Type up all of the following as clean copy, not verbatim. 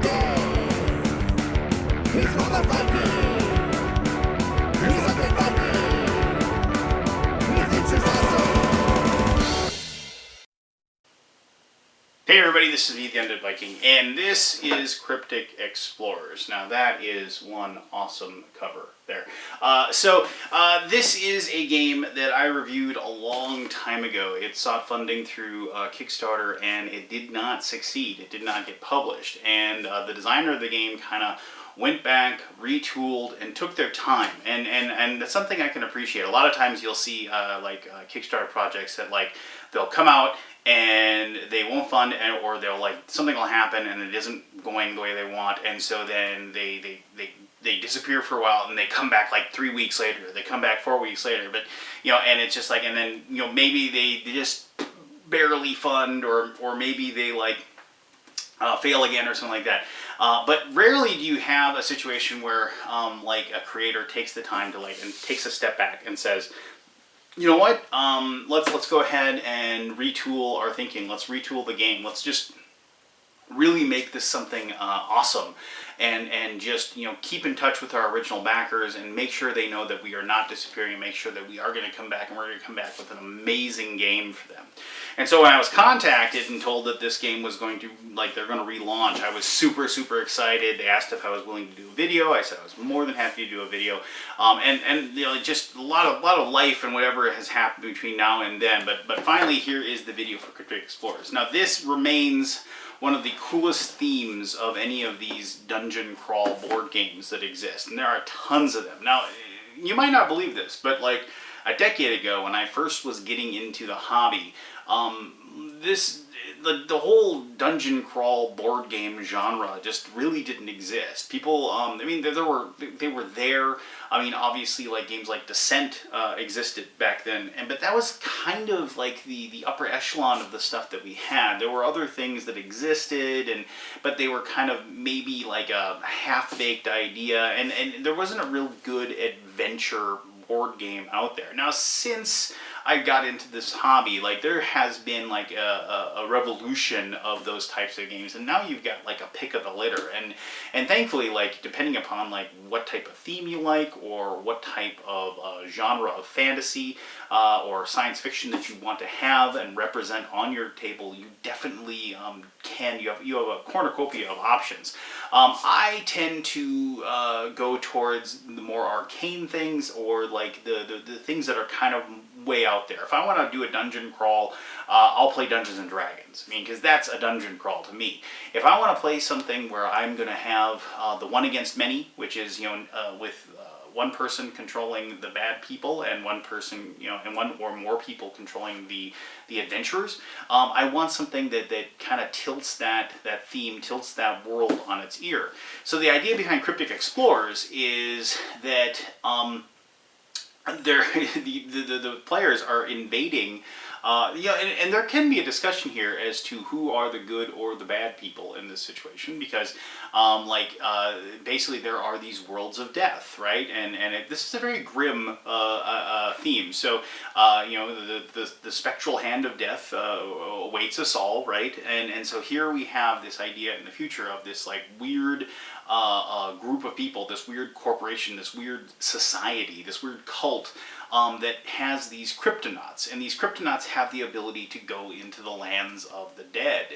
Hey everybody, this is the Undead Viking, and this is Cryptic Explorers. Now that is one awesome cover there. This is a game that I reviewed a long time ago. It sought funding through Kickstarter, and it did not succeed. It did not get published, and the designer of the game kind of went back, retooled, and took their time, and that's something I can appreciate. A lot of times you'll see Kickstarter projects that they'll come out and they won't fund, or they'll something will happen and it isn't going the way they want, and so then they disappear for a while and they come back 3 weeks later, they come back 4 weeks later, but and it's just and then maybe they just barely fund, or maybe they fail again or something like that. But rarely do you have a situation where a creator takes the time to and takes a step back and says, you know what, let's go ahead and retool our thinking. Let's retool the game. Let's just really make this something awesome, and just keep in touch with our original backers and make sure they know that we are not disappearing, and make sure that we are going to come back, and we're going to come back with an amazing game for them. And so when I was contacted and told that this game was going to they're going to relaunch, I was super excited. They asked if I was willing to do a video. I said I was more than happy to do a video, and just a lot of life and whatever has happened between now and then. But finally, here is the video for Cryptic Explorers. Now this remains one of the coolest themes of any of these dungeon crawl board games that exist, and there are tons of them. Now, you might not believe this, but a decade ago, when I first was getting into the hobby, the whole dungeon crawl board game genre just really didn't exist. People, they were there. I mean, obviously, games like Descent existed back then, but that was kind of the upper echelon of the stuff that we had. There were other things that existed, but they were kind of maybe a half-baked idea, and there wasn't a real good adventure board game out there. Now, since I got into this hobby, there has been a revolution of those types of games, and now you've got a pick of the litter, and thankfully, depending upon what type of theme you like, or what type of genre of fantasy or science fiction that you want to have and represent on your table, you definitely can. You have a cornucopia of options. I tend to go towards the more arcane things, or the things that are kind of way out there. If I want to do a dungeon crawl, I'll play Dungeons and Dragons. I mean, because that's a dungeon crawl to me. If I want to play something where I'm going to have the one against many, which is with one person controlling the bad people, and one person, and one or more people controlling the adventurers. I want something that kind of tilts that theme, tilts that world on its ear. So the idea behind Cryptic Explorers is that the players are invading. And there can be a discussion here as to who are the good or the bad people in this situation, because basically there are these worlds of death, right? And this is a very grim theme. So the spectral hand of death awaits us all, right? And so here we have this idea in the future of this weird group of people, this weird corporation, this weird society, this weird cult that has these cryptonauts, and these cryptonauts have the ability to go into the lands of the dead.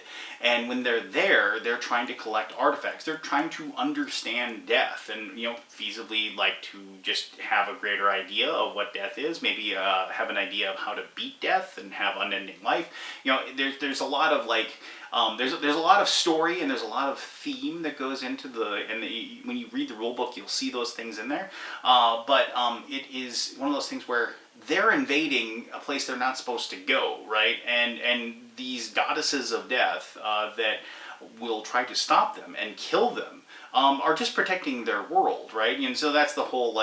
And when they're there, they're trying to collect artifacts. They're trying to understand death, and feasibly to just have a greater idea of what death is. Maybe have an idea of how to beat death and have unending life. There's a lot of there's a lot of story, and there's a lot of theme that goes into when you read the rule book, you'll see those things in there. But it is one of those things where they're invading a place they're not supposed to go, right? And these goddesses of death that will try to stop them and kill them are just protecting their world, right? And so that's the whole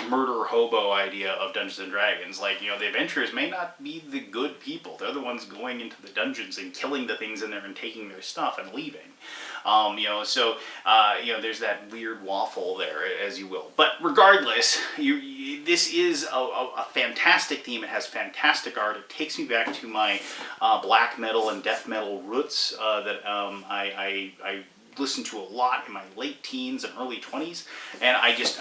murder hobo idea of Dungeons and Dragons. The adventurers may not be the good people. They're the ones going into the dungeons and killing the things in there and taking their stuff and leaving. There's that weird waffle there, as you will. But regardless, this is a fantastic theme. It has fantastic art. It takes me back to my black metal and death metal roots that I listened to a lot in my late teens and early 20s, and I just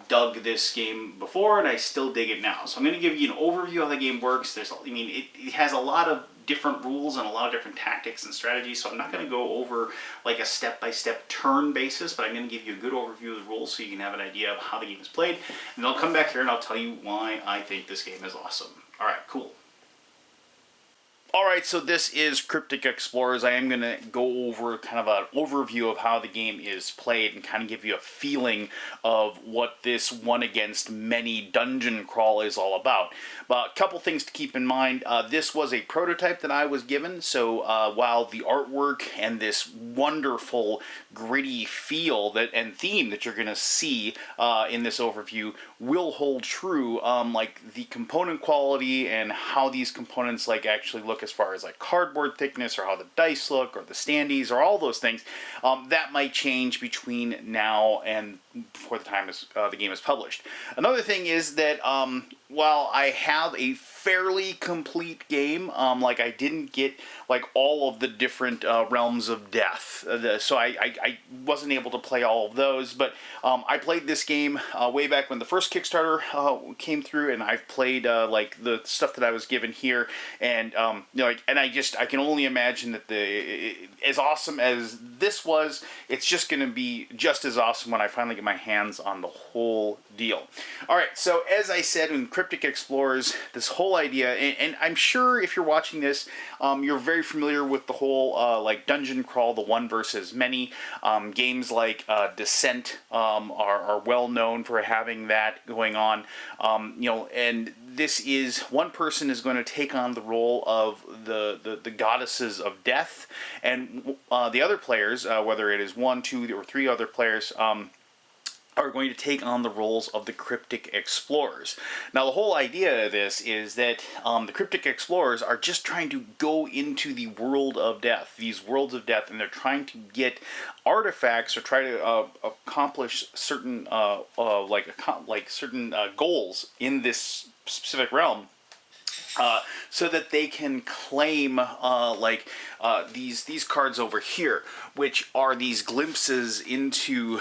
dug this game before, and I still dig it now. So I'm going to give you an overview of how the game works. It has a lot of different rules and a lot of different tactics and strategies, so I'm not going to go over like a step-by-step turn basis, but I'm going to give you a good overview of the rules so you can have an idea of how the game is played, and then I'll come back here and I'll tell you why I think this game is awesome. Alright, cool. Alright, so this is Cryptic Explorers. I am going to go over kind of an overview of how the game is played and kind of give you a feeling of what this one against many dungeon crawl is all about. But a couple things to keep in mind. This was a prototype that I was given, so while the artwork and this wonderful gritty feel and theme that you're going to see in this overview will hold true, like the component quality and how these components like actually look as far as like cardboard thickness or how the dice look or the standees or all those things, that might change between now and before the time the game is published. Another thing is that while I have a fairly complete game, like I didn't get like all of the different realms of death, so I wasn't able to play all of those, but I played this game way back when the first Kickstarter came through, and I've played like the stuff that I was given here, and I can only imagine that as awesome as this was, it's just going to be just as awesome when I finally get my hands on the whole deal. Alright, so as I said in Cryptic Explorers, this whole idea, and I'm sure if you're watching this, you're very familiar with the whole like dungeon crawl, the one versus many. Games like Descent are well known for having that going on. And this is one person is going to take on the role of the goddesses of death, and the other players, whether it is 1, 2, or 3 other players, are going to take on the roles of the Cryptic Explorers. Now, the whole idea of this is that the Cryptic Explorers are just trying to go into the world of death, these worlds of death, and they're trying to get artifacts or try to accomplish certain certain goals in this specific realm. So that they can claim these cards over here, which are these glimpses into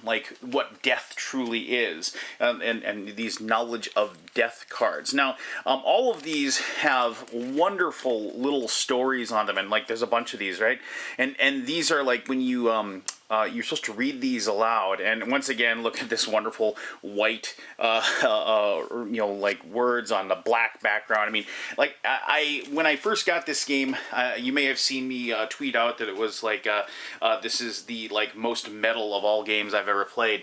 like what death truly is, and these knowledge of death cards. Now, all of these have wonderful little stories on them, and like there's a bunch of these, right? And these are like when you you're supposed to read these aloud, and once again, look at this wonderful white, like words on the black background. I mean, like when I first got this game, you may have seen me tweet out that it was like this is the like most metal of all games I've ever played.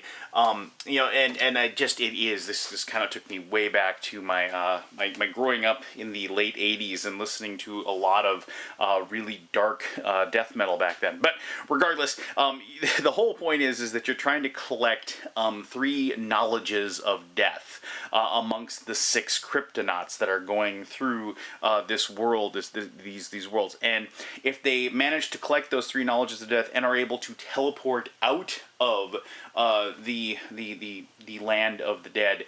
It is. This kind of took me way back to my my growing up in the late '80s and listening to a lot of really dark death metal back then. But regardless, the whole point is that you're trying to collect 3 knowledges of death amongst the 6 cryptonauts that are going through this world, these worlds. And if they manage to collect those 3 knowledges of death and are able to teleport out of the land of the dead,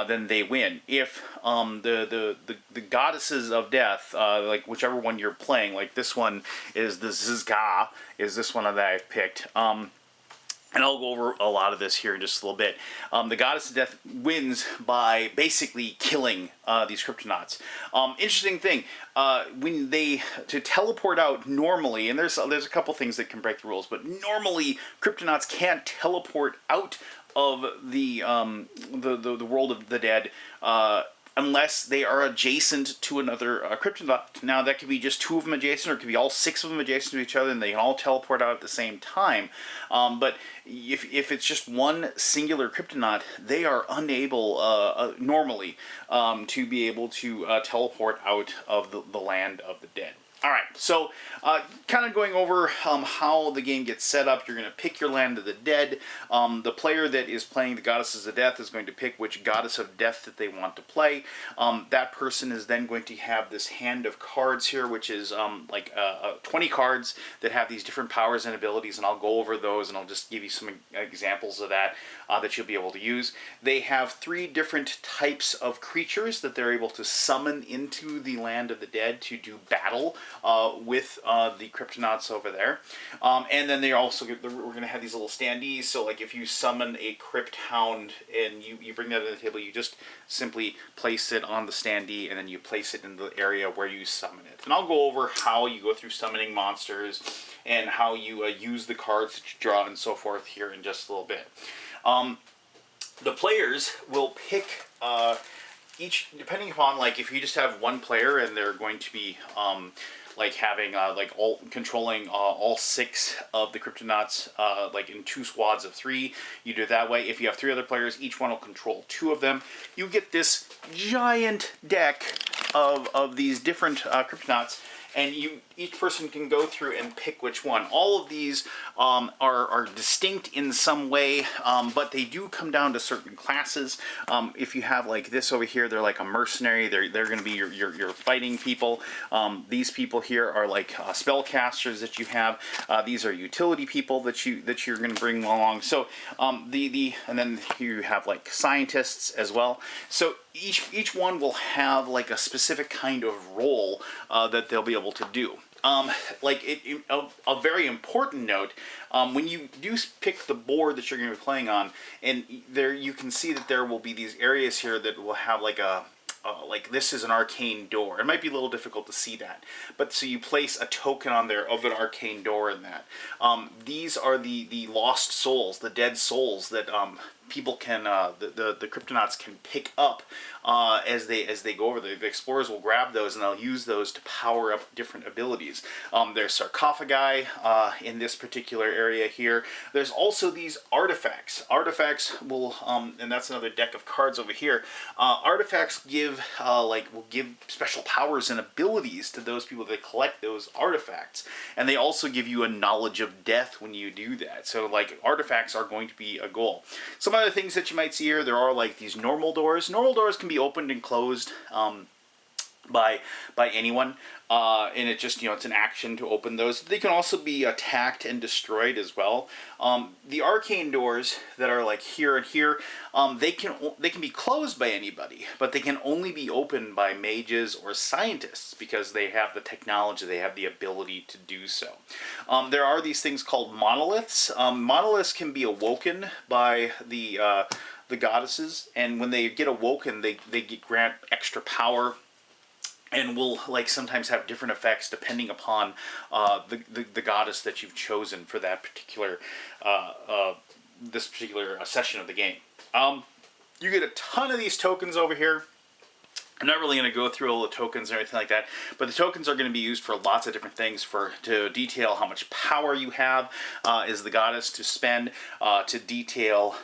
then they win. If the goddesses of death, like whichever one you're playing, like this one is the Zizka, is this one that I've picked. And I'll go over a lot of this here in just a little bit. The Goddess of Death wins by basically killing these Cryptonauts. Interesting thing, when to teleport out normally, and there's a couple things that can break the rules, but normally Cryptonauts can't teleport out of the world of the dead unless they are adjacent to another Cryptonaut. Now, that could be just 2 of them adjacent, or it could be all 6 of them adjacent to each other, and they can all teleport out at the same time. But if it's just one singular Cryptonaut, they are unable, normally, to be able to teleport out of the land of the dead. Alright, so kind of going over how the game gets set up. You're going to pick your land of the dead. The player that is playing the Goddesses of Death is going to pick which Goddess of Death that they want to play. That person is then going to have this hand of cards here, which is 20 cards that have these different powers and abilities, and I'll go over those, and I'll just give you some examples of that that you'll be able to use. They have 3 different types of creatures that they're able to summon into the land of the dead to do battle with the Cryptonauts over there. And then we're going to have these little standees. So like if you summon a Crypt Hound and you bring that to the table, you just simply place it on the standee and then you place it in the area where you summon it. And I'll go over how you go through summoning monsters and how you use the cards that you draw and so forth here in just a little bit. The players will pick each, depending upon, like, if you just have one player and they're going to be like having controlling all 6 of the Cryptonauts like in 2 squads of 3. You do it that way. If you have 3 other players, each one will control 2 of them. You get this giant deck of these different Cryptonauts, and each person can go through and pick which one. All of these are distinct in some way, but they do come down to certain classes. If you have like this over here, they're like a mercenary. They're going to be your fighting people. These people here are like spellcasters that you have. These are utility people that you're going to bring along. So and then you have like scientists as well. So each one will have like a specific kind of role that they'll be able to do. A very important note, when you do pick the board that you're going to be playing on, and there you can see that there will be these areas here that will have like like this is an arcane door. It might be a little difficult to see that, but so you place a token on there of an arcane door in that. These are the lost souls, the dead souls that people can, the Cryptonauts can pick up as they go over. The explorers will grab those and they'll use those to power up different abilities. There's sarcophagi in this particular area here. There's also these artifacts. Artifacts will, and that's another deck of cards over here. Artifacts will give special powers and abilities to those people that collect those artifacts, and they also give you a knowledge of death when you do that. So like artifacts are going to be a goal. Some other things that you might see here, there are like these normal doors. Normal doors can be opened and closed by anyone, and it just, it's an action to open those. They can also be attacked and destroyed as well. The arcane doors that are like here and here, they can be closed by anybody, but they can only be opened by mages or scientists because they have the technology, they have the ability to do so. There are these things called monoliths. Monoliths can be awoken by the goddesses, and when they get awoken, they grant extra power, and will like sometimes have different effects depending upon the goddess that you've chosen for that particular this particular session of the game. You get a ton of these tokens over here. I'm not really going to go through all the tokens or anything like that, but the tokens are going to be used for lots of different things, to detail how much power you have as the goddess to spend, to detail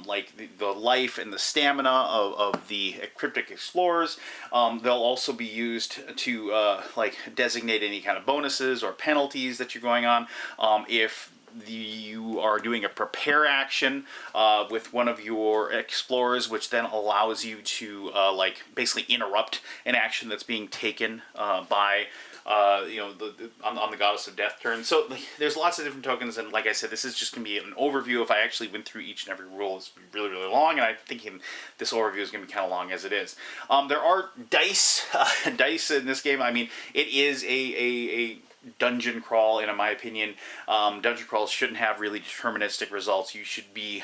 like the life and the stamina of the Cryptic explorers. They'll also be used to like designate any kind of bonuses or penalties that you're going on. If you are doing a prepare action with one of your explorers, which then allows you to like basically interrupt an action that's being taken by on the Goddess of Death turn. So there's lots of different tokens, and like I said, this is just going to be an overview. If I actually went through each and every rule, it's really, really long, and I'm thinking this overview is going to be kind of long as it is. There are dice, dice in this game. I mean, it is a dungeon crawl, in my opinion. Dungeon crawls shouldn't have really deterministic results. You should be,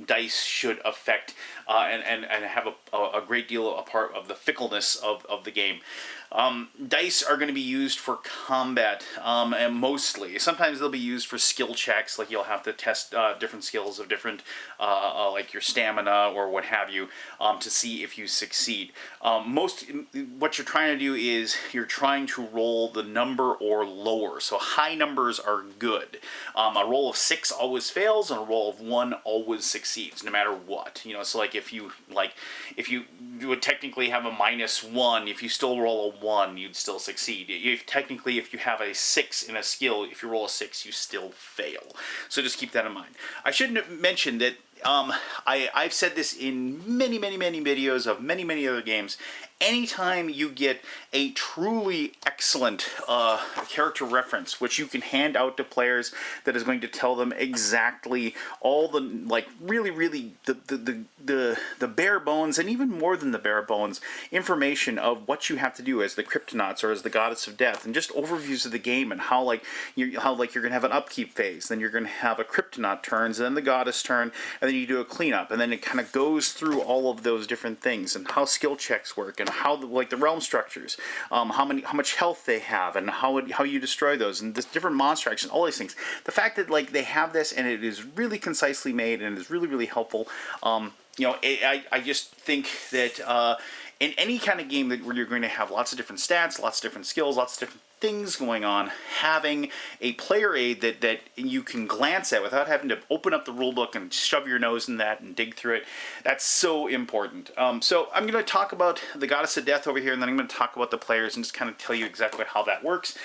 dice should affect and have a great deal a part of the fickleness of the game. Dice are going to be used for combat, and mostly. Sometimes they'll be used for skill checks, like you'll have to test different skills of different, like your stamina or what have you, to see if you succeed. What you're trying to do is you're trying to roll the number or lower. So high numbers are good. A roll of 6 always fails, and a roll of 1 always succeeds, no matter what. So like if you would technically have a -1, if you still roll a 1, you'd still succeed. If you have a 6 in a skill, if you roll a 6, you still fail. So just keep that in mind. I should mention that I've said this in many videos of many other games. anytime you get a truly excellent character reference, which you can hand out to players, that is going to tell them exactly all the, like, really the bare bones, and even more than the bare bones, information of what you have to do as the Cryptonauts or as the Goddess of Death, and just overviews of the game, and how you're going to have an upkeep phase, then you're going to have a Cryptonaut turns, and then the Goddess turn, and then you do a cleanup, and then it kind of goes through all of those different things, and how skill checks work, and how the realm structures, how much health they have, and how you destroy those, and this different monster actions, all these things. The fact that they have this, and it is really concisely made, and it is really helpful. I just think that in any kind of game where you're going to have lots of different stats, lots of different skills, lots of different things going on, having a player aid that you can glance at without having to open up the rulebook and shove your nose in that and dig through it, that's so important. So I'm going to talk about the Goddess of Death over here, and then I'm going to talk about the players and just kind of tell you exactly how that works.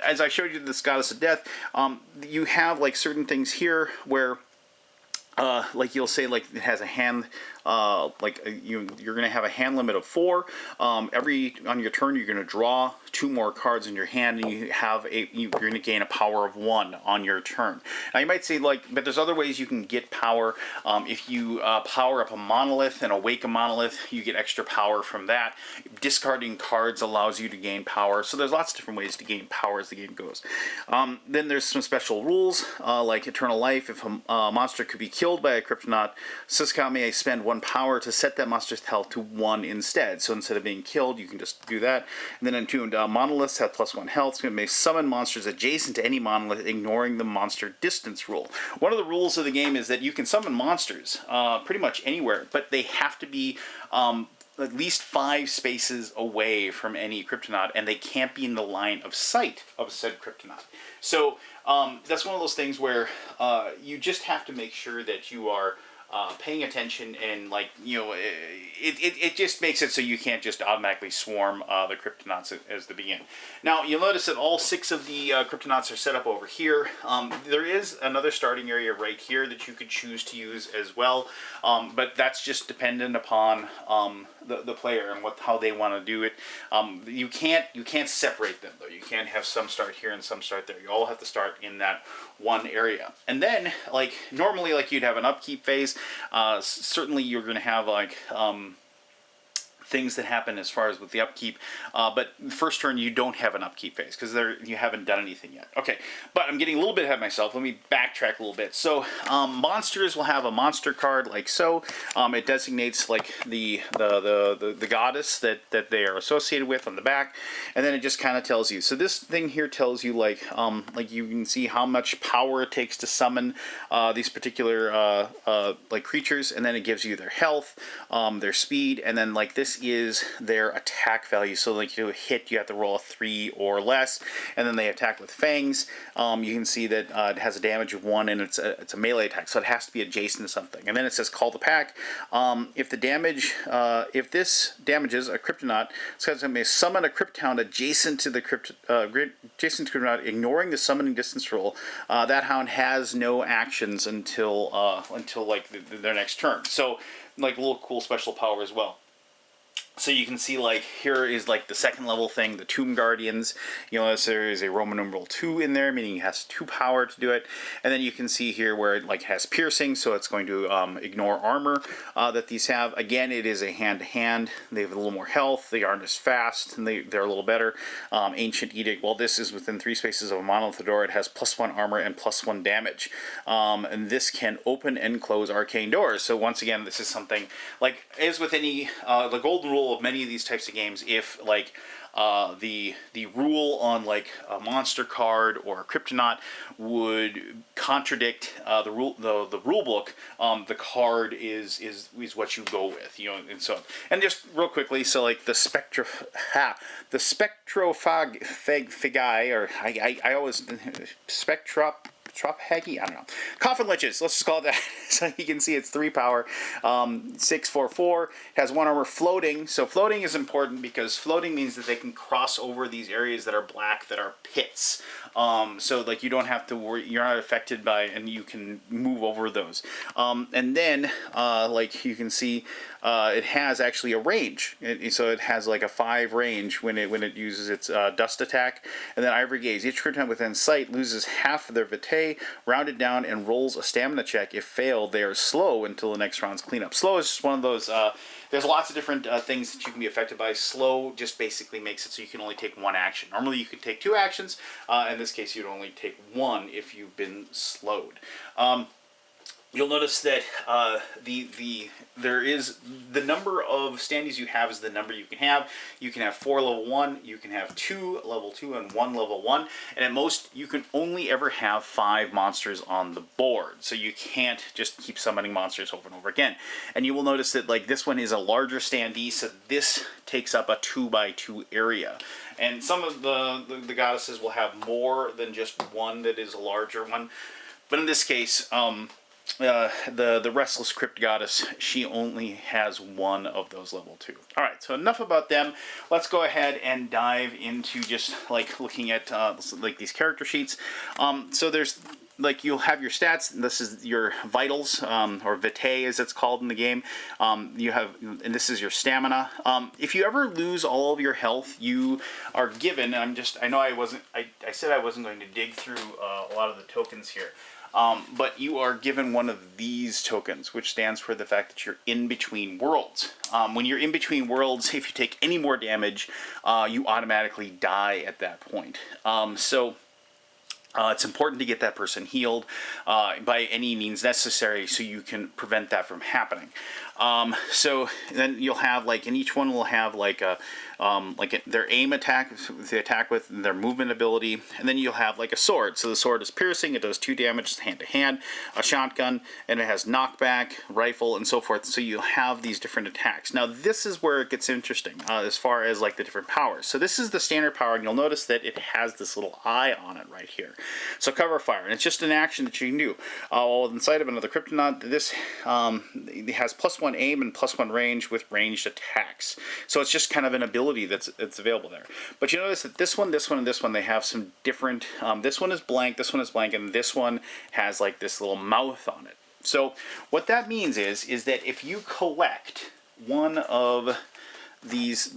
As I showed you this Goddess of Death, you have certain things here where you'll say it has a hand, you're going to have a hand limit of 4. On your turn, you're going to draw 2 more cards in your hand, and you're going to gain a power of 1 on your turn. Now you might say but there's other ways you can get power. If you power up a monolith and awake a monolith, you get extra power from that. Discarding cards allows you to gain power. So there's lots of different ways to gain power as the game goes. Then there's some special rules, like Eternal Life. If a monster could be killed by a Cryptonaut, Suzuka may spend 1 power to set that monster's health to 1 instead. So instead of being killed, you can just do that. And then Entombed monoliths have +1 health. So it may summon monsters adjacent to any monolith, ignoring the monster distance rule. One of the rules of the game is that you can summon monsters pretty much anywhere, but they have to be at least 5 spaces away from any Cryptonaut, and they can't be in the line of sight of said Cryptonaut. So that's one of those things where you just have to make sure that you are paying attention, and it just makes it so you can't just automatically swarm the Cryptonauts as they begin. Now you'll notice that all 6 of the Cryptonauts are set up over here. There is another starting area right here that you could choose to use as well, but that's just dependent upon the player and how they want to do it. You can't separate them though. You can't have some start here and some start there. You all have to start in that one area. And then normally you'd have an upkeep phase. Certainly you're going to have things that happen as far as with the upkeep, but first turn you don't have an upkeep phase because you haven't done anything yet. Okay, but I'm getting a little bit ahead of myself. Let me backtrack a little bit. So monsters will have a monster card like so. It designates the goddess that they are associated with on the back, and then it just kind of tells you. So this thing here tells you you can see how much power it takes to summon these particular creatures, and then it gives you their health, their speed, and then this is their attack value. So you do a hit, you have to roll a 3 or less, and then they attack with fangs. You can see that it has a damage of 1, and it's a melee attack, so it has to be adjacent to something. And then it says call the pack. If this damages a Cryptonaut, it may summon a Crypthound adjacent to the Cryptonaut, ignoring the summoning distance rule. That hound has no actions until their next turn. So a little cool special power as well. So you can see here is the 2nd level thing, the Tomb Guardians. You'll notice there is a Roman numeral 2 in there, meaning it has 2 power to do it. And then you can see here where it has piercing, so it's going to ignore armor that these have. Again, it is a hand-to-hand. They have a little more health. They aren't as fast, and they're a little better. Ancient Edict, well, this is within 3 spaces of a monolith door. It has +1 armor and +1 damage. And this can open and close arcane doors. So once again, this is something, as with any, the golden rule of many of these types of games, if the rule on a monster card or a Cryptonaut would contradict the rule book, the card is what you go with, and so. And just real quickly, so the spectrophagi, or I always Trophagi? I don't know. Coffin Liches, let's just call it that. So you can see it's 3 power, 6/4/4, has 1 armor, floating. So floating is important because floating means that they can cross over these areas that are black, that are pits. So like you don't have to worry, you're not affected by, and you can move over those. And then like you can see, it has actually a range. So it has like a 5 range when it uses its dust attack. And then Ivory Gaze. Each kryptonite within sight loses half of their vitae, rounded down, and rolls a stamina check. If failed, they are slow until the next round's cleanup. Slow is just one of those. There's lots of different things that you can be affected by. Slow just basically makes it so you can only take 1 action. Normally you could take 2 actions. In this case, you'd only take 1 if you've been slowed. You'll notice that there is the number of standees you have is the number you can have. You can have 4 level 1, you can have 2 level 2, and 1 level 1. And at most, you can only ever have 5 monsters on the board. So you can't just keep summoning monsters over and over again. And you will notice that like this one is a larger standee, so this takes up a 2x2 area. And some of the goddesses will have more than just one that is a larger one. But in this case, the Restless Crypt Goddess, she only has 1 of those level 2. Alright, so enough about them. Let's go ahead and dive into just like looking at like these character sheets. So there's like you'll have your stats. This is your vitals, or vitae as it's called in the game. You have, and this is your stamina. If you ever lose all of your health, you are given. I know I said I wasn't going to dig through a lot of the tokens here. But you are given one of these tokens, which stands for the fact that you're in between worlds. When you're in between worlds, if you take any more damage, you automatically die at that point. It's important to get that person healed by any means necessary so you can prevent that from happening. So then you'll have like, and each one will have like their aim attack, the attack with their movement ability, and then you'll have like a sword. So the sword is piercing, it does 2 damage hand to hand, a shotgun, and it has knockback, rifle, and so forth. So you'll have these different attacks. Now this is where it gets interesting as far as like the different powers. So this is the standard power, and you'll notice that it has this little eye on it right here. So cover fire, and it's just an action that you can do. Inside of another Kryptonite, this it has +1 aim and +1 range with ranged attacks. So it's just kind of an ability that's available there. But you notice that this one, and this one, they have some different. This one is blank, and this one has like this little mouth on it. So what that means is that if you collect one of these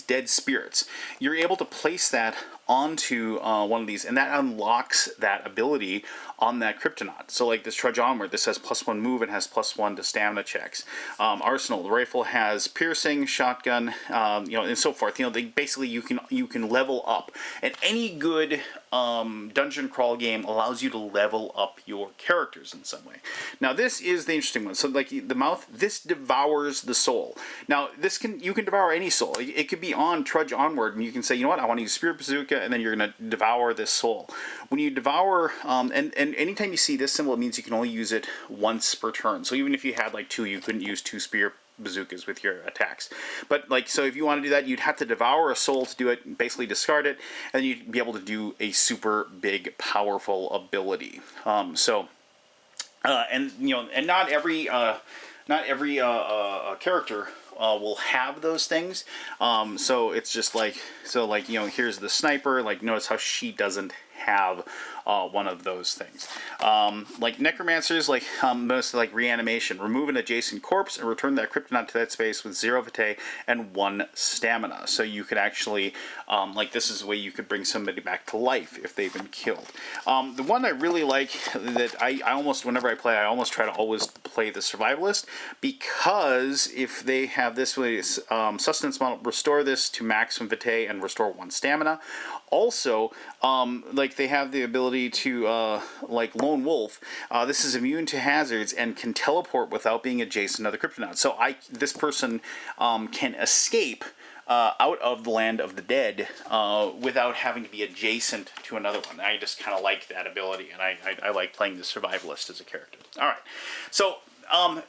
dead spirits, you're able to place that onto one of these, and that unlocks that ability on that Kryptonite. So like this Trudge Onward, this has +1 move and has +1 to stamina checks. Arsenal, the rifle has piercing, shotgun, and so forth. Basically you can level up, and any good dungeon crawl game allows you to level up your characters in some way. Now this is the interesting one. So like the mouth, this devours the soul. Now you can devour any soul. It could be on Trudge Onward, and you can say, you know what, I want to use Spirit Bazooka, and then you're going to devour this soul. When you devour, and anytime you see this symbol, it means you can only use it once per turn. So even if you had like 2, you couldn't use 2 Spirit Bazookas with your attacks. But like, so if you want to do that, you'd have to devour a soul to do it, basically discard it, and you'd be able to do a super big, powerful ability. And not every character will have those things. So it's just like, here's the sniper. Like, notice how she doesn't have one of those things. Like necromancers, most like reanimation, remove an adjacent corpse and return that kryptonite to that space with 0 vitae and 1 stamina. So you could actually, this is a way you could bring somebody back to life if they've been killed. The one I really like that I almost, whenever I play, I almost try to always play the survivalist, because if they have this way, sustenance model, restore this to maximum vitae and restore 1 stamina. Also, they have the ability to, like Lone Wolf, this is immune to hazards and can teleport without being adjacent to the Kryptonite. So this person can escape out of the land of the dead without having to be adjacent to another one. I just kind of like that ability, and I like playing the survivalist as a character. All right, so and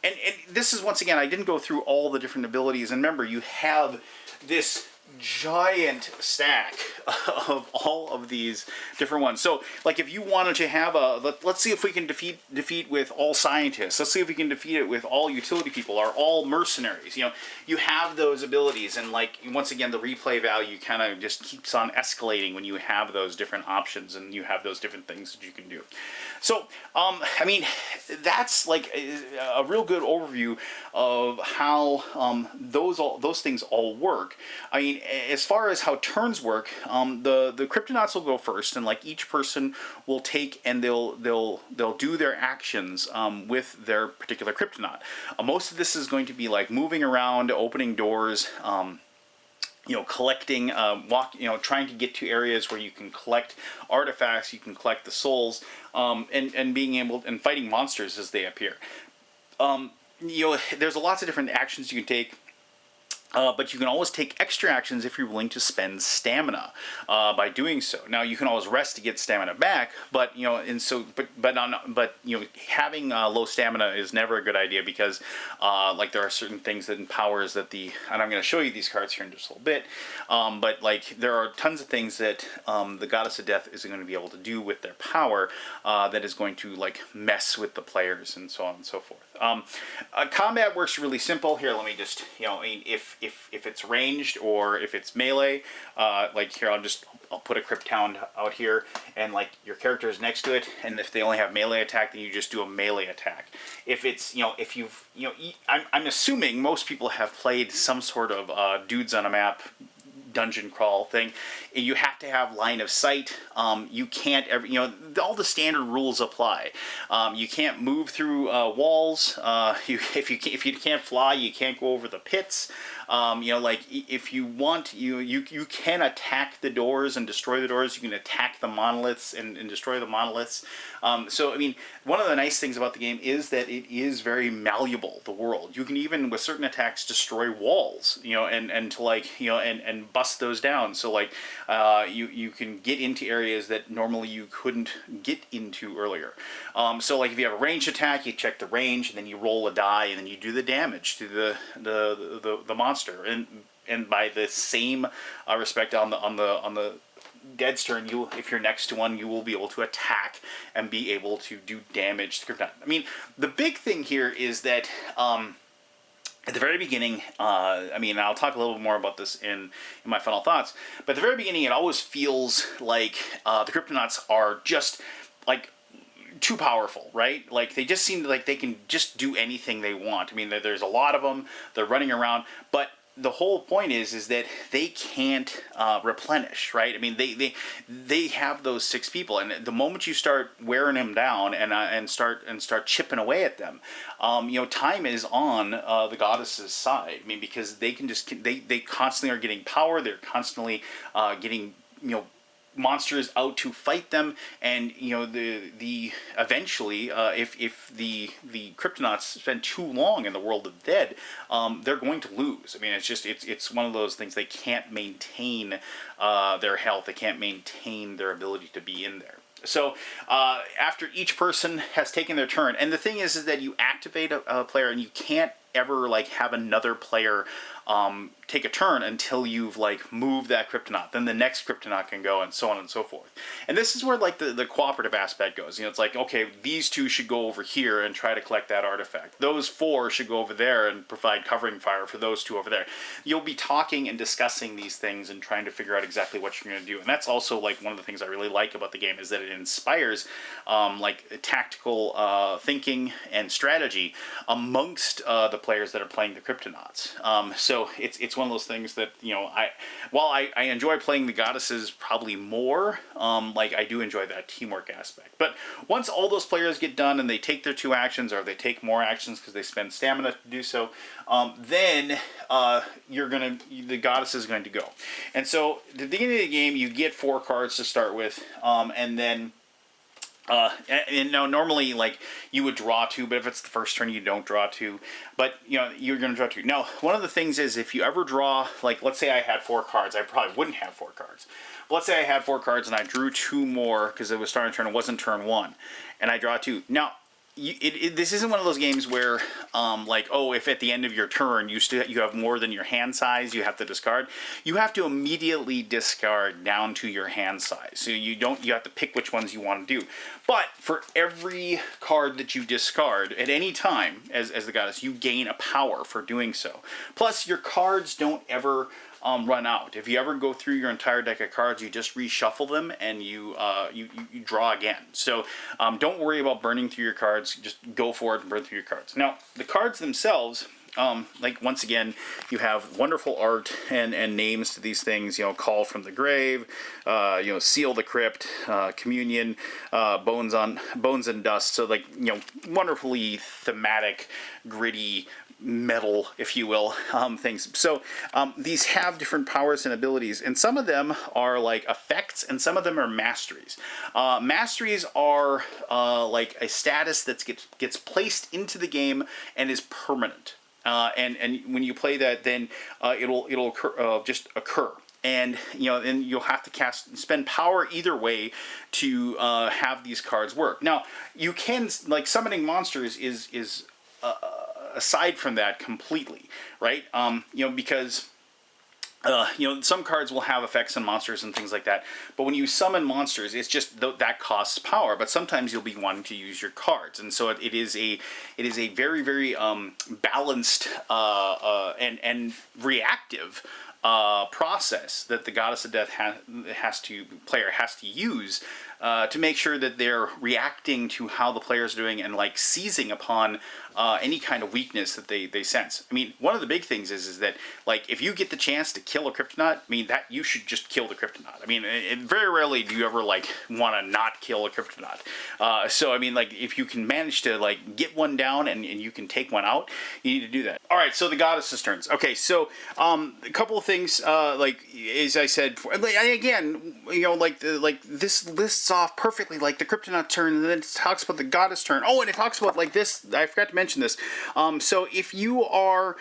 this is, once again, I didn't go through all the different abilities, and remember, you have this giant stack of all of these different ones. So, like, if you wanted to have let's see if we can defeat with all scientists. Let's see if we can defeat it with all utility people or all mercenaries. You know, you have those abilities, and like once again, the replay value kind of just keeps on escalating when you have those different options and you have those different things that you can do. So, I mean, that's like a real good overview of how those things all work. I mean, as far as how turns work, the Cryptonauts will go first, and like each person will take and they'll do their actions with their particular Cryptonaut. Most of this is going to be like moving around, opening doors. You know, collecting, trying to get to areas where you can collect artifacts, you can collect the souls, and being able and fighting monsters as they appear. You know, there's lots of different actions you can take. But you can always take extra actions if you're willing to spend stamina by doing so. Now you can always rest to get stamina back, but you know, and so but you know, having low stamina is never a good idea because like there are certain things that empowers that and I'm going to show you these cards here in just a little bit. But like there are tons of things that the Goddess of Death is going to be able to do with their power that is going to like mess with the players and so on and so forth. Combat works really simple. Here, let me just, you know, I mean, if it's ranged or if it's melee, like here, I'll put a Cryptound out here, and like your character is next to it, and if they only have melee attack, then you just do a melee attack. If it's, you know, if you've, you know, I'm assuming most people have played some sort of dudes on a map dungeon crawl thing. You have to have line of sight. You can't ever, you know, all the standard rules apply. You can't move through walls. If you can't fly, you can't go over the pits. You know, like if you want, you can attack the doors and destroy the doors. You can attack the monoliths and destroy the monoliths. So I mean, one of the nice things about the game is that it is very malleable. The world, you can even with certain attacks destroy walls. You know, and to like, you know, and bust those down. So like you can get into areas that normally you couldn't get into earlier. So like if you have a ranged attack, you check the range and then you roll a die and then you do the damage to the monster. And by the same respect on the dead's turn, if you're next to one, you will be able to attack and be able to do damage to Krypton. I mean, the big thing here is that at the very beginning, I mean, I'll talk a little bit more about this in my final thoughts, but at the very beginning, it always feels like the Cryptonauts are just, like, too powerful, right? Like, they just seem like they can just do anything they want. I mean, there's a lot of them, they're running around, but the whole point is that they can't replenish, right? I mean, they have those 6 people, and the moment you start wearing them down and start chipping away at them, you know, time is on the goddess's side. I mean, because they can just they constantly are getting power. They're constantly getting, you know, monsters out to fight them, and you know the eventually if the Cryptonauts spend too long in the world of the dead, they're going to lose. I mean, it's one of those things. They can't maintain their health. They can't maintain their ability to be in there. So after each person has taken their turn, and the thing is that you activate a player, and you can't ever like have another player take a turn until you've like moved that Cryptonaut. Then the next Cryptonaut can go, and so on and so forth. And this is where like the cooperative aspect goes. You know, it's like, okay, these 2 should go over here and try to collect that artifact. Those 4 should go over there and provide covering fire for those 2 over there. You'll be talking and discussing these things and trying to figure out exactly what you're going to do. And that's also like one of the things I really like about the game, is that it inspires like tactical thinking and strategy amongst the players that are playing the Cryptonauts. So it's one of those things that, you know, while I enjoy playing the goddesses probably more, like I do enjoy that teamwork aspect. But once all those players get done and they take their 2 actions, or they take more actions because they spend stamina to do so, then the goddess is going to go. And so at the beginning of the game, you get 4 cards to start with, and then and now normally like you would draw 2, but if it's the first turn, you don't draw 2. But you know, you're going to draw 2. Now, one of the things is if you ever draw, like let's say I had 4 cards, I probably wouldn't have 4 cards. But let's say I had 4 cards and I drew 2 more because it was starting turn, it wasn't turn 1, and I draw 2. Now, this isn't one of those games where, like, oh, if at the end of your turn you have more than your hand size, you have to discard. You have to immediately discard down to your hand size. So you have to pick which ones you want to do. But for every card that you discard at any time as the goddess, you gain a power for doing so. Plus, your cards don't ever run out. If you ever go through your entire deck of cards, you just reshuffle them and you draw again. So don't worry about burning through your cards. Just go for it and burn through your cards. Now, the cards themselves, like, once again, you have wonderful art and names to these things. Call from the grave, seal the crypt, communion, bones and dust. So, like, wonderfully thematic, gritty, metal, if you will, things. So these have different powers and abilities, and some of them are like effects, and some of them are masteries. Masteries are like a status that gets placed into the game and is permanent. And when you play that, then it'll just occur. And then you'll have to spend power either way to have these cards work. Now, you can, like, summoning monsters is aside from that completely, right? Because some cards will have effects on monsters and things like that. But when you summon monsters, it's just that costs power. But sometimes you'll be wanting to use your cards, and so it is a very, very balanced and reactive process that the Goddess of Death player has to use to make sure that they're reacting to how the player's doing and, like, seizing upon any kind of weakness that they sense. I mean, one of the big things is that, like, if you get the chance to kill a Kryptonaut, I mean, that you should just kill the Kryptonaut. I mean, very rarely do you ever, like, want to not kill a Kryptonaut. So, I mean, like, if you can manage to, like, get one down and you can take one out, you need to do that. All right, so the Goddess's turns. Okay, so a couple of things, like, as I said, again, like this lists off perfectly, like, the Kryptonaut turn, and then it talks about the Goddess turn. Oh, and it talks about, like, this, I forgot to mention this. So if you are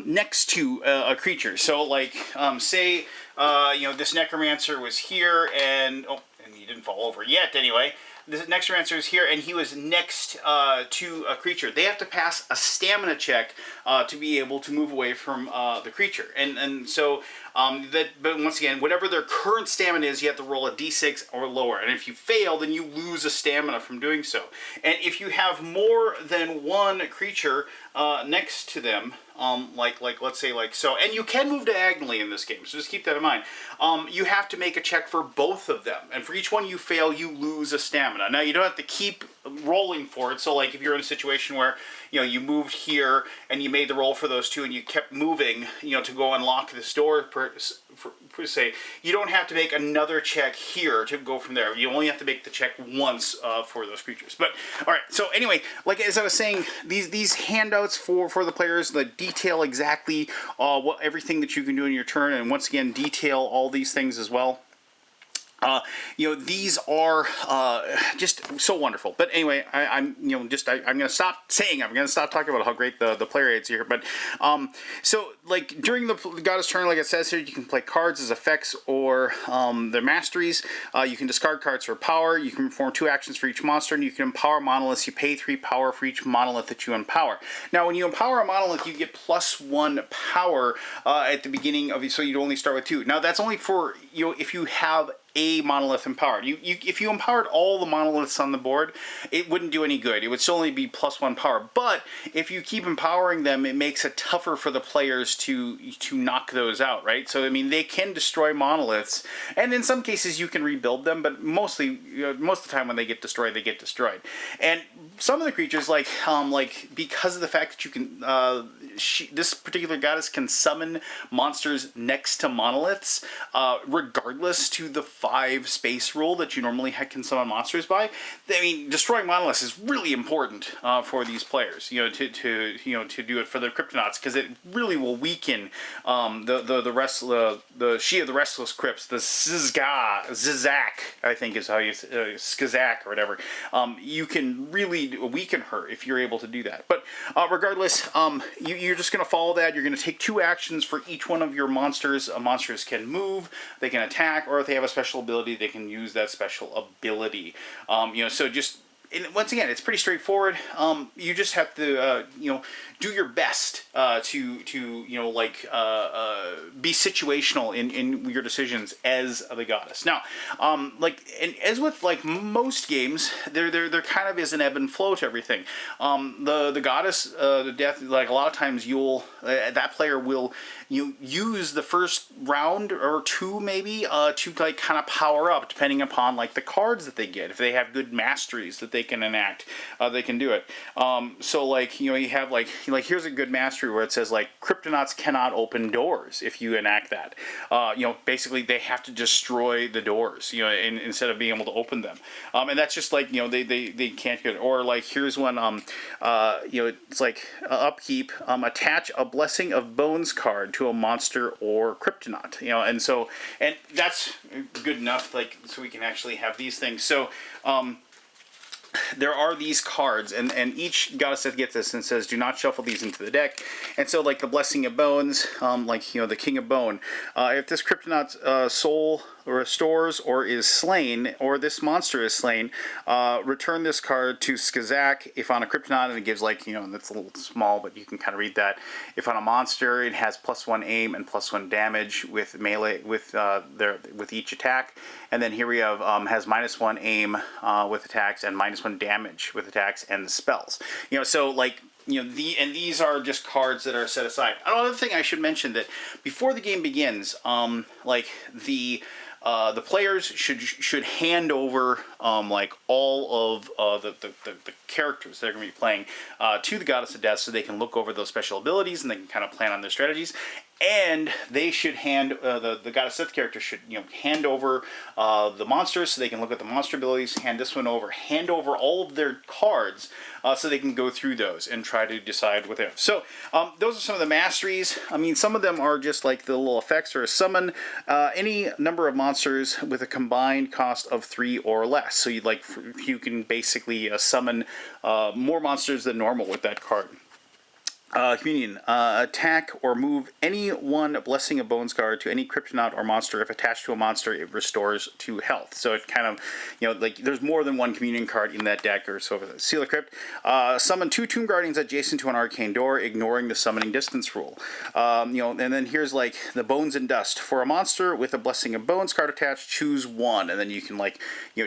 next to a creature, so, like, say, this Necromancer was here, and he didn't fall over yet anyway. The Necromancer is here, and he was next to a creature. They have to pass a stamina check to be able to move away from the creature. And so, but once again, whatever their current stamina is, you have to roll a d6 or lower. And if you fail, then you lose a stamina from doing so. And if you have more than one creature next to them, like let's say, like so, and you can move diagonally in this game, so just keep that in mind. You have to make a check for both of them, and for each one you fail, you lose a stamina. Now, you don't have to keep rolling for it. So, like, if you're in a situation where you moved here and you made the roll for those two, and you kept moving, to go unlock this door per se, you don't have to make another check here to go from there. You only have to make the check once for those creatures. But all right, so anyway, like, as I was saying, these handouts for the players that detail exactly everything that you can do in your turn, and once again detail all these things as well. These are just so wonderful. But anyway, I'm going to stop saying, I'm going to stop talking about how great the player aids here. But so, like, during the Goddess turn, like it says here, you can play cards as effects or their masteries. You can discard cards for power. You can perform 2 actions for each monster, and you can empower monoliths. You pay 3 power for each monolith that you empower. Now, when you empower a monolith, you get +1 power at the beginning of, so you'd only start with 2. Now, that's only for if you have a monolith empowered. If you empowered all the monoliths on the board, it wouldn't do any good. It would still only be +1 power. But if you keep empowering them, it makes it tougher for the players to knock those out, right? So, I mean, they can destroy monoliths, and in some cases you can rebuild them, but mostly, most of the time when they get destroyed, they get destroyed. And some of the creatures, like because of the fact that you can, this particular goddess can summon monsters next to monoliths, regardless to the 5 space rule that you normally can summon monsters by. I mean, destroying monoliths is really important for these players, to do it for the Kryptonauts, because it really will weaken the She of the Restless Crypts, the Zizak, I think is how you say, Skazak or whatever. You can really weaken her if you're able to do that. But regardless, you're just going to follow that. You're going to take 2 actions for each one of your monsters. Monsters can move, they can attack, or if they have a special ability, they can use that special ability. So just and once again, it's pretty straightforward. You just have to, do your best to be situational in your decisions as the goddess. Now, and as with like most games, there kind of is an ebb and flow to everything. The goddess, the death, like a lot of times that player will use the first round or two maybe to like kind of power up depending upon like the cards that they get. If they have good masteries that they can enact, they can do it. So like you have like here's a good mastery where it says like Kryptonauts cannot open doors if you enact that. Basically they have to destroy the doors instead of being able to open them. And that's just like they can't get it. Or like here's one it's like upkeep, attach a Blessing of Bones card to a monster or Kryptonaut, and that's good enough, like, so we can actually have these things. So, there are these cards, and each goddess that gets this and says, do not shuffle these into the deck. And so, like, the Blessing of Bones, the King of Bone, if this Kryptonaut's soul restores or is slain, or this monster is slain, return this card to Skazak if on a Kryptonaut, and it gives that's a little small, but you can kind of read that. If on a monster, it has +1 aim and +1 damage with melee with each attack. And then here we have has -1 aim with attacks and -1 damage with attacks and the spells. So like. These are just cards that are set aside. Another thing I should mention that before the game begins, the players should hand over all of the characters they're going to be playing to the Goddess of Death, so they can look over those special abilities and they can kind of plan on their strategies. And they should hand the Goddess of Death character should hand over the monsters so they can look at the monster abilities. Hand this one over. Hand over all of their cards so they can go through those and try to decide what they have. So those are some of the masteries. I mean, some of them are just like the little effects, or a summon any number of monsters with a combined cost of 3 or less. So you can basically summon more monsters than normal with that card. Communion. Attack or move any one Blessing of Bones card to any Kryptonaut or monster. If attached to a monster, it restores to health. So it kind of, there's more than one Communion card in that deck, or so. Seal of Crypt. Summon 2 Tomb Guardians adjacent to an arcane door, ignoring the summoning distance rule. And then here's like the Bones and Dust. For a monster with a Blessing of Bones card attached, choose one, and then you can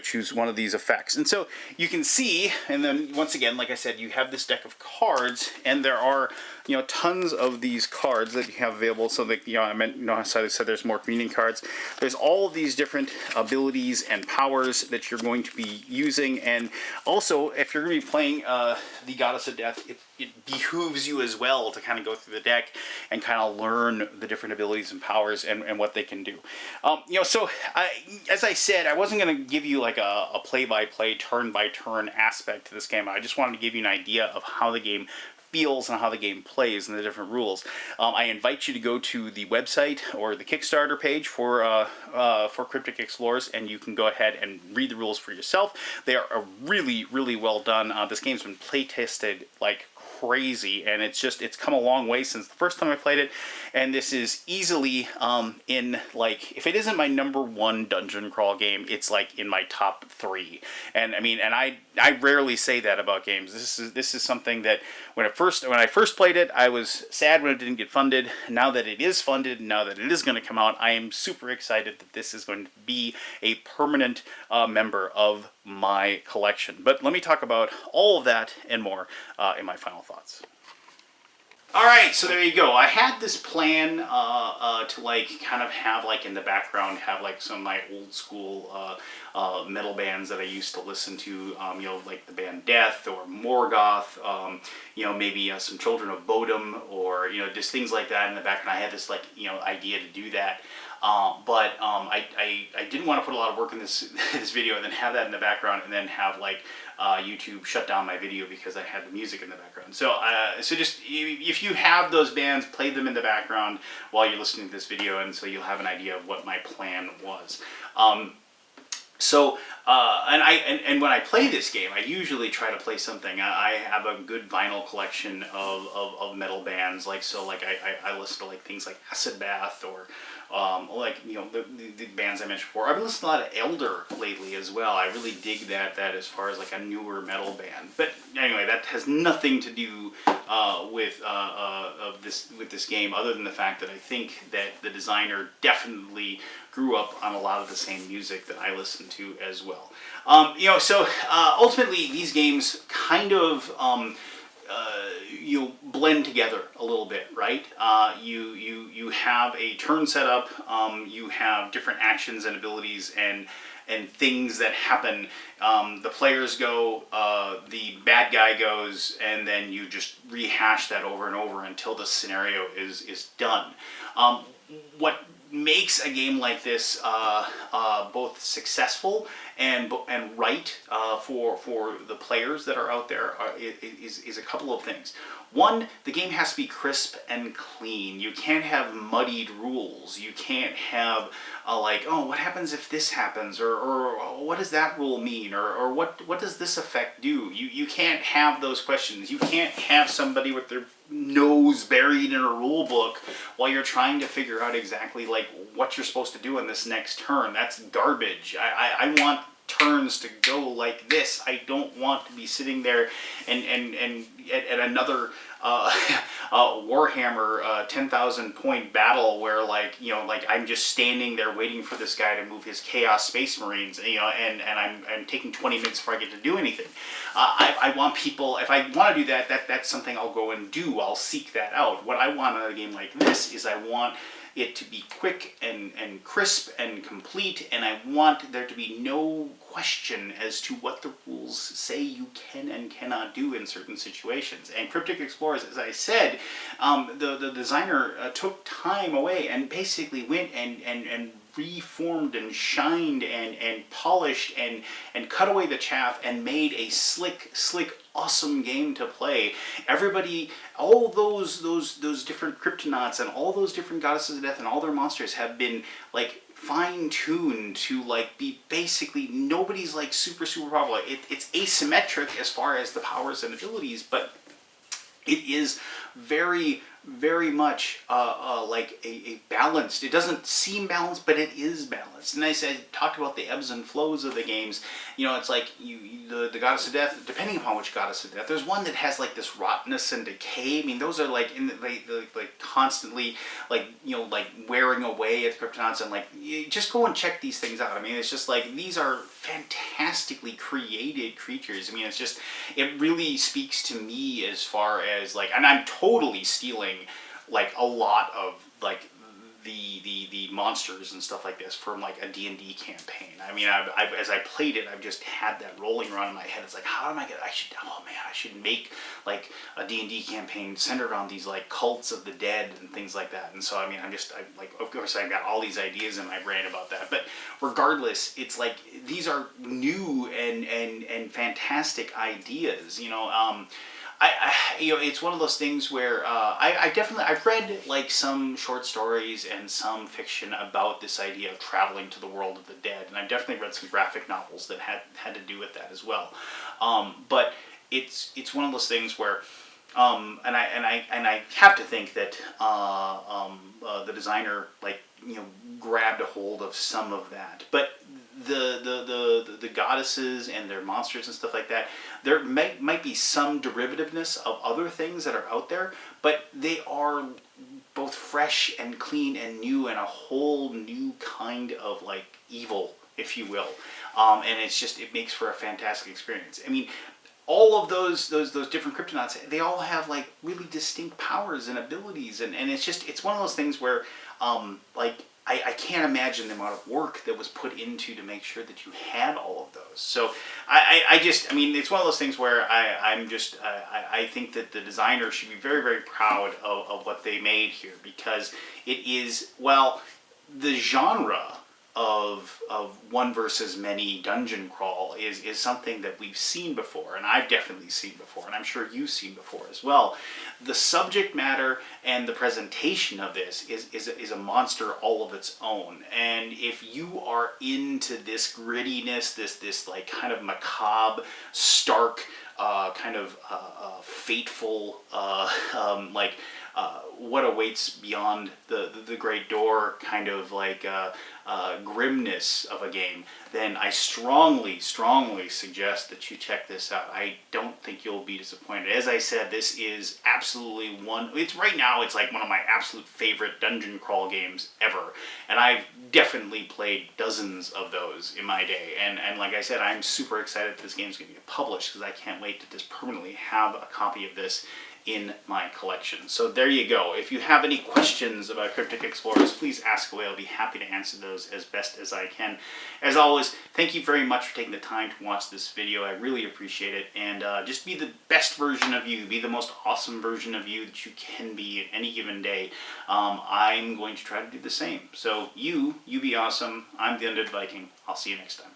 choose one of these effects. And so you can see, and then once again, like I said, you have this deck of cards, and there are tons of these cards that you have available. So that I said there's more communion cards. There's all of these different abilities and powers that you're going to be using, and also if you're going to be playing the Goddess of Death, it behooves you as well to kind of go through the deck and kind of learn the different abilities and powers and what they can do. So as I said, I wasn't going to give you like a play-by-play, turn-by-turn aspect to this game. I just wanted to give you an idea of how the game feels and how the game plays and the different rules. I invite you to go to the website or the Kickstarter page for Cryptic Explorers, and you can go ahead and read the rules for yourself. They are really, really well done. This game's been play tested like crazy, and it's come a long way since the first time I played it, and this is easily in, like, if it isn't my #1 dungeon crawl game, it's like in my top 3. And I mean, and I rarely say that about games. This is something that when I first played it, I was sad when it didn't get funded. Now that it is funded, now that it is going to come out, I am super excited that this is going to be a permanent member of my collection. But let me talk about all of that and more in my final thoughts. Alright, so there you go. I had this plan to like kind of have like in the background have like some of my old school metal bands that I used to listen to, like the band Death or Morgoth, maybe some Children of Bodom, or just things like that in the background. I had this idea to do that. But I didn't want to put a lot of work in this video and then have that in the background and then have like YouTube shut down my video because I had the music in the background. So just if you have those bands, play them in the background while you're listening to this video, and so you'll have an idea of what my plan was. And when I play this game, I usually try to play something. I have a good vinyl collection of metal bands, I listen to like things like Acid Bath or like the bands I mentioned before. I've been listening to a lot of Elder lately as well. I really dig that as far as like a newer metal band. But anyway, that has nothing to do with this game, other than the fact that I think that the designer definitely grew up on a lot of the same music that I listen to as well. So ultimately these games kind of blend together a little bit, right? You have a turn setup. You have different actions and abilities and things that happen. The players go, the bad guy goes, and then you just rehash that over and over until the scenario is done. What makes a game like this both successful and right for the players that are out there is a couple of things. One, the game has to be crisp and clean. You can't have muddied rules. You can't have like, oh, what happens if this happens, or what does that rule mean, or what does this effect do? You can't have those questions. You can't have somebody with their nose buried in a rule book while you're trying to figure out exactly like what you're supposed to do in this next turn. That's garbage. I want turns to go like this. I don't want to be sitting there and at another Warhammer 10,000 point battle where like I'm just standing there waiting for this guy to move his Chaos Space Marines, and I'm taking 20 minutes before I get to do anything. I want people, if I want to do that's something I'll go and do. I'll seek that out. What I want in a game like this is I want it to be quick and crisp and complete, and I want there to be no question as to what the rules say you can and cannot do in certain situations. And Cryptic Explorers, as I said, the designer took time away and basically went and reformed and shined and polished and cut away the chaff and made a slick, awesome game to play. Everybody, all those different Kryptonauts and all those different goddesses of death and all their monsters have been like fine-tuned to like be basically, nobody's like super powerful. It's asymmetric as far as the powers and abilities, but it is very much like a balanced. It doesn't seem balanced, but it is balanced. And I talked about the ebbs and flows of the games. It's like the goddess of death. Depending upon which goddess of death, there's one that has like this rottenness and decay. I mean, those are like like constantly like wearing away at the Kryptonauts, and like you just go and check these things out. I mean, it's just like these are fantastically created creatures. I mean, it's just, it really speaks to me as far as like, and I'm totally stealing like a lot of like the monsters and stuff like this from like a D&D campaign. I mean, I've as I played it, I've just had that rolling around in my head. It's like, how am I gonna? I should make like a D&D campaign centered on these like cults of the dead and things like that. And so I mean, of course I've got all these ideas in my brain about that. But regardless, it's like these are new and fantastic ideas. It's one of those things where I've read like some short stories and some fiction about this idea of traveling to the world of the dead, and I've definitely read some graphic novels that had to do with that as well. But it's one of those things where, and I have to think that the designer grabbed a hold of some of that, but the goddesses and their monsters and stuff like that, there might be some derivativeness of other things that are out there, but they are both fresh and clean and new and a whole new kind of like evil, if you will. And it makes for a fantastic experience. I mean, all of those different Kryptonauts, they all have like really distinct powers and abilities, and it's one of those things where I can't imagine the amount of work that was put into to make sure that you had all of those. So I mean, it's one of those things where I think that the designer should be very, very proud of what they made here, because it is, well, the genre of one versus many dungeon crawl is something that we've seen before, and I've definitely seen before, and I'm sure you've seen before as well. The subject matter and the presentation of this is a monster all of its own, and if you are into this grittiness, this like kind of macabre, stark, kind of fateful, what awaits beyond the great door kind of like grimness of a game, then I strongly suggest that you check this out. I don't think you'll be disappointed. As I said, this is absolutely right now it's like one of my absolute favorite dungeon crawl games ever, and I've definitely played dozens of those in my day, and like I said, I'm super excited that this game's going to get published because I can't wait to just permanently have a copy of this in my collection. So there you go. If you have any questions about Cryptic Explorers, please ask away. I'll be happy to answer those as best as I can. As always, thank you very much for taking the time to watch this video. I really appreciate it. And just be the best version of you. Be the most awesome version of you that you can be at any given day. I'm going to try to do the same. So you be awesome. I'm the Undead Viking. I'll see you next time.